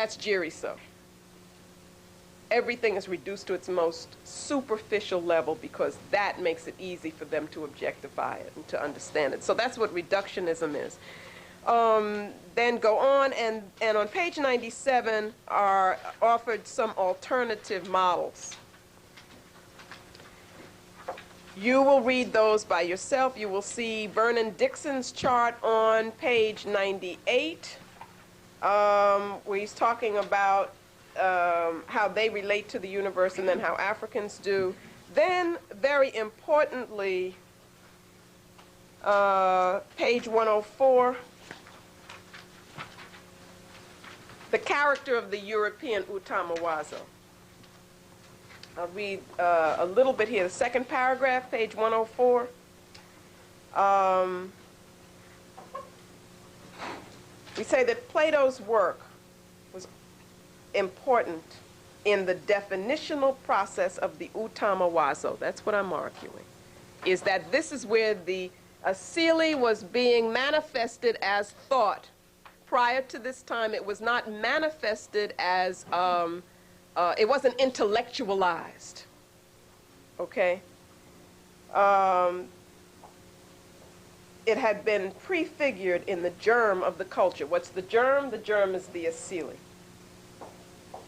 That's Jiriso. Everything is reduced to its most superficial level because that makes it easy for them to objectify it and to understand it. So that's what reductionism is. Then go on, and on page 97 are offered some alternative models. You will read those by yourself. You will see Vernon Dixon's chart on page 98, where he's talking about how they relate to the universe and then how Africans do. Then, very importantly, page 104, the character of the European Utamawazo. I'll read a little bit here. The second paragraph, page 104. We say that Plato's work was important in the definitional process of the Utamawazo. That's what I'm arguing. Is that this is where the asili was being manifested as thought. Prior to this time, it was not manifested as, it wasn't intellectualized. Okay? It had been prefigured in the germ of the culture. What's the germ? The germ is the asili.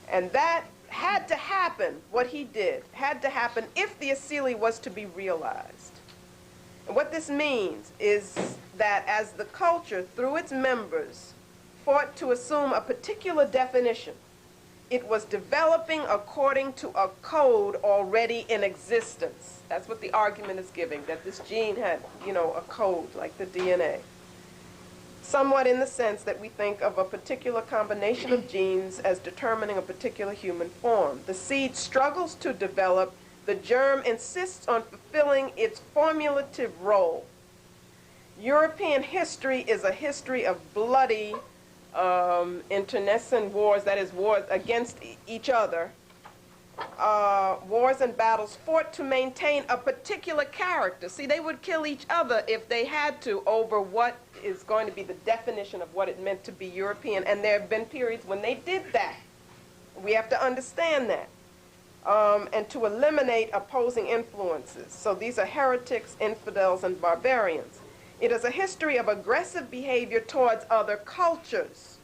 And that had to happen, what he did, had to happen if the asili was to be realized. And what this means is that as the culture, through its members, fought to assume a particular definition, it was developing according to a code already in existence. That's what the argument is giving, that this gene had, a code, like the DNA. Somewhat in the sense that we think of a particular combination of genes as determining a particular human form. The seed struggles to develop. The germ insists on fulfilling its formulative role. European history is a history of bloody internecine wars, that is, wars against each other, wars and battles fought to maintain a particular character. See, they would kill each other if they had to over what is going to be the definition of what it meant to be European, and there have been periods when they did that. We have to understand that. And to eliminate opposing influences. So these are heretics, infidels, and barbarians. It is a history of aggressive behavior towards other cultures.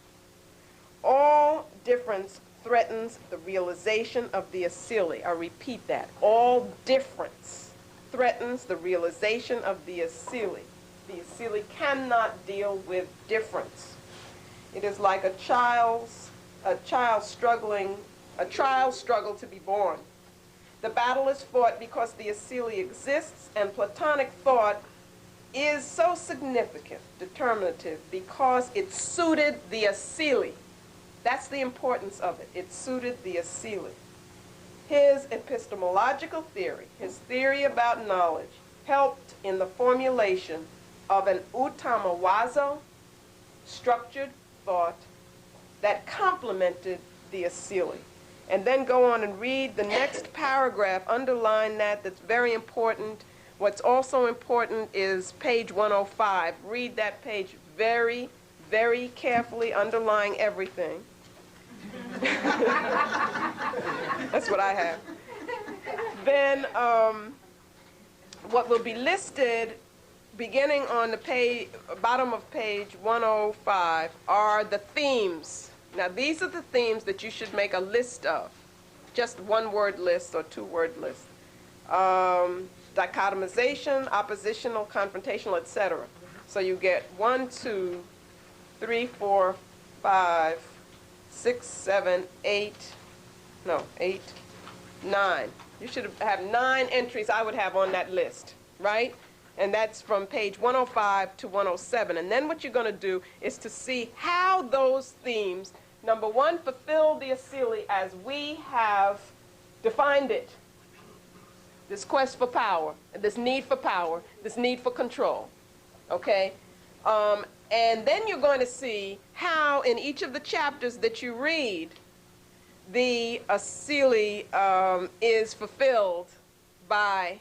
All difference threatens the realization of the asili. I repeat that. All difference threatens the realization of the asili. The asili cannot deal with difference. It is like a child's struggle to be born. The battle is fought because the asili exists, and Platonic thought is so significant, determinative, because it suited the asili. That's the importance of it. It suited the asili. His epistemological theory, his theory about knowledge, helped in the formulation of an Utamawazo structured thought that complemented the asili. And then go on and read the next paragraph, underline that, that's very important. What's also important is page 105. Read that page very, very carefully, underlying everything. That's what I have. Then what will be listed beginning on the page, bottom of page 105 are the themes. Now these are the themes that you should make a list of. Just one-word list or two-word list. Dichotomization, oppositional, confrontational, etc. So you get 1, 2, 3, 4, 5, 6, 7, 8, 9. You should have 9 entries I would have on that list, right? And that's from page 105 to 107. And then what you're going to do is to see how those themes, number 1, fulfill the asili as we have defined it. This quest for power, this need for power, this need for control, okay? And then you're going to see how in each of the chapters that you read, the asili is fulfilled by,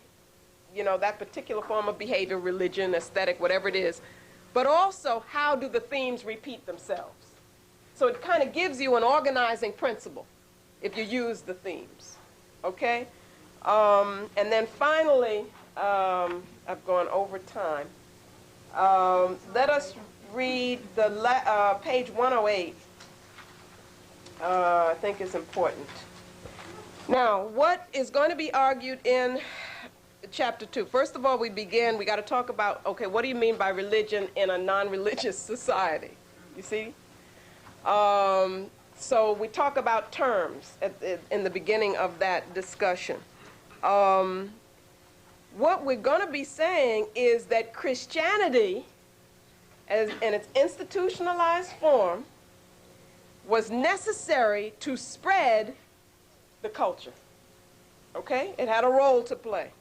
that particular form of behavior, religion, aesthetic, whatever it is. But also, how do the themes repeat themselves? So it kind of gives you an organizing principle if you use the themes, okay? And then finally, I've gone over time. Let us read the page 108. I think is important. Now, what is going to be argued in chapter 2? First of all, we got to talk about, okay, what do you mean by religion in a non-religious society? You see? So we talk about terms in the beginning of that discussion. What we're going to be saying is that Christianity, in its institutionalized form, was necessary to spread the culture. Okay? It had a role to play.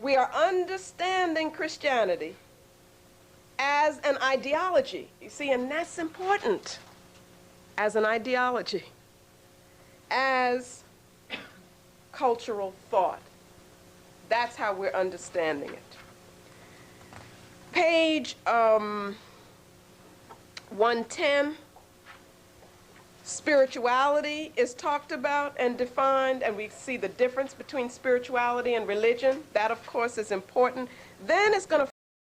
We are understanding Christianity as an ideology. You see, and that's important. As an ideology. As cultural thought. That's how we're understanding it. Page 110. Spirituality is talked about and defined, and we see the difference between spirituality and religion. That, of course, is important. Then it's going to